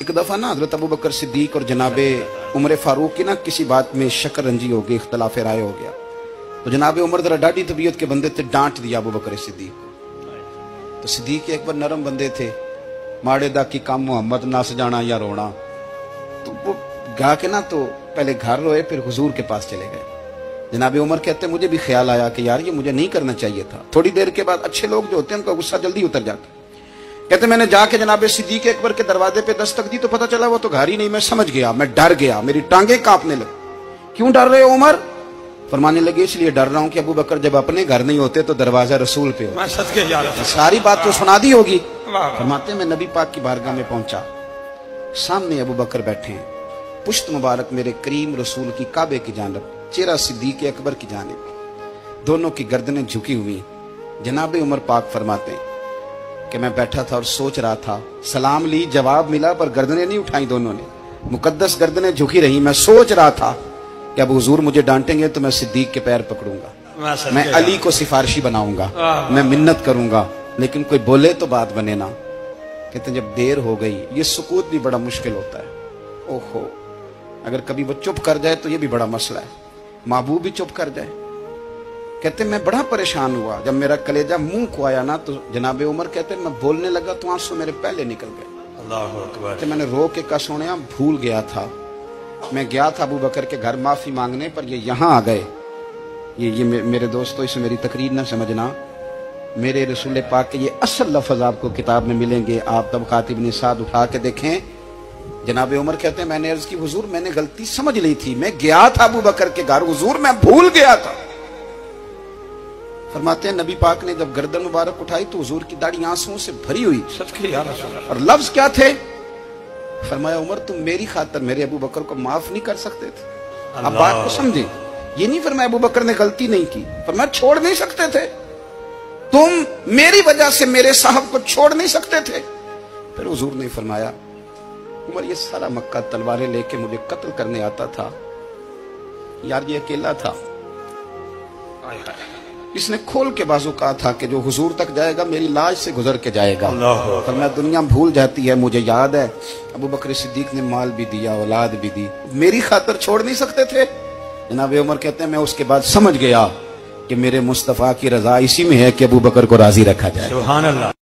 एक दफ़ा ना हज़रत अबू बकर सिद्दीक और जनाबे उमर फारूक की ना किसी बात में शक्कर रंजी हो गई, इख्तलाफ राय हो गया। तो जनाबे उमर जरा डाढ़ी तबीयत के बंदे थे, डांट दिया अबू बकर सिद्दीक को। तो सिद्दीक एक बार नरम बंदे थे, माड़े दा की काम मोहम्मद नस जाना या रोना। तो वो गा के ना तो पहले घर रोए, फिर हुजूर के पास चले गए। जनाबे उमर कहते मुझे भी ख्याल आया कि यार ये मुझे नहीं करना चाहिए था। थोड़ी देर के बाद अच्छे लोग जो होते हैं उनका गुस्सा जल्दी उतर जाता है। कहते मैंने जाके जनाबे सिद्दीक अकबर के दरवाजे पे दस्तक दी तो पता चला वो तो घर ही नहीं। मैं समझ गया, मैं डर गया, मेरी टांगे कांपने लगी। क्यों डर रहे हो उमर? फरमाने लगे इसलिए डर रहा हूं कि अबू बकर जब अपने घर नहीं होते तो दरवाजा रसूल पे हो। सारी बात तो सुना दी होगी। फरमाते मैं नबी पाक की बारगाह में पहुंचा, सामने अबू बकर बैठे हैं, पुश्त मुबारक मेरे करीम रसूल की काबे की जानब, चेहरा सिद्दीक अकबर की जानिब, दोनों की गर्दनें झुकी हुई। जनाबे उमर पाक फरमाते हैं कि मैं बैठा था और सोच रहा था, सलाम ली, जवाब मिला, पर गर्दनें नहीं उठाई दोनों ने, मुकद्दस गर्दनें झुकी रही। मैं सोच रहा था कि अब हुजूर मुझे डांटेंगे तो मैं सिद्दीक के पैर पकड़ूंगा, मैं अली को सिफारिशी बनाऊंगा, मैं मिन्नत करूंगा, लेकिन कोई बोले तो बात बने ना। कहते जब देर हो गई, ये सुकूत भी बड़ा मुश्किल होता है। ओहो, अगर कभी वो चुप कर जाए तो ये भी बड़ा मसला है, महबूब भी चुप कर जाए। कहते मैं बड़ा परेशान हुआ, जब मेरा कलेजा मुंह को आया ना तो जनाबे उमर कहते मैं बोलने लगा तो आंसू मेरे पहले निकल गए। अल्लाह अकबर। तो मैंने रो के कहा सोनिया भूल गया था, मैं गया था अबू बकर के घर माफी मांगने, पर ये यहाँ आ गए। ये मेरे दोस्तों इसे मेरी तकरीर ना समझना, मेरे रसूल पाक के ये असल लफ्ज आपको किताब में मिलेंगे। आप तब खातिब ने साथ उठा के देखें। जनाबे उमर कहते हैं मैंने अर्ज की हुजूर मैंने गलती समझ ली थी, मैं गया था अबू बकर के घर हुजूर, मैं भूल गया था। फरमाते हैं नबी पाक ने जब गर्दन मुबारक उठाई तो हुजूर की दाढ़ी आंसुओं से भरी हुई। और लफ्ज क्या थे? फरमाया उमर तुम मेरी खातर मेरे अबू बकर को माफ नहीं कर सकते थे। अब बात को समझे, ये नहीं फरमाया अबू बकर ने गलती नहीं की, फरमाया छोड़ नहीं सकते थे, तुम मेरी वजह से मेरे साहब को छोड़ नहीं सकते थे। फिर हुजूर ने फरमाया उमर ये सारा मक्का तलवारें लेके मुझे कत्ल करने आता था, यार ये अकेला था, इसने खोल के बाजू कहा था कि जो हुजूर तक जाएगा मेरी लाश से गुजर के जाएगा। पर मैं दुनिया भूल जाती है, मुझे याद है अबू बकर सिद्दीक ने माल भी दिया, औलाद भी दी, मेरी खातर छोड़ नहीं सकते थे। जनाब उमर कहते हैं मैं उसके बाद समझ गया कि मेरे मुस्तफा की रजा इसी में है कि अबू बकर को राजी रखा जाए। सुभान अल्लाह।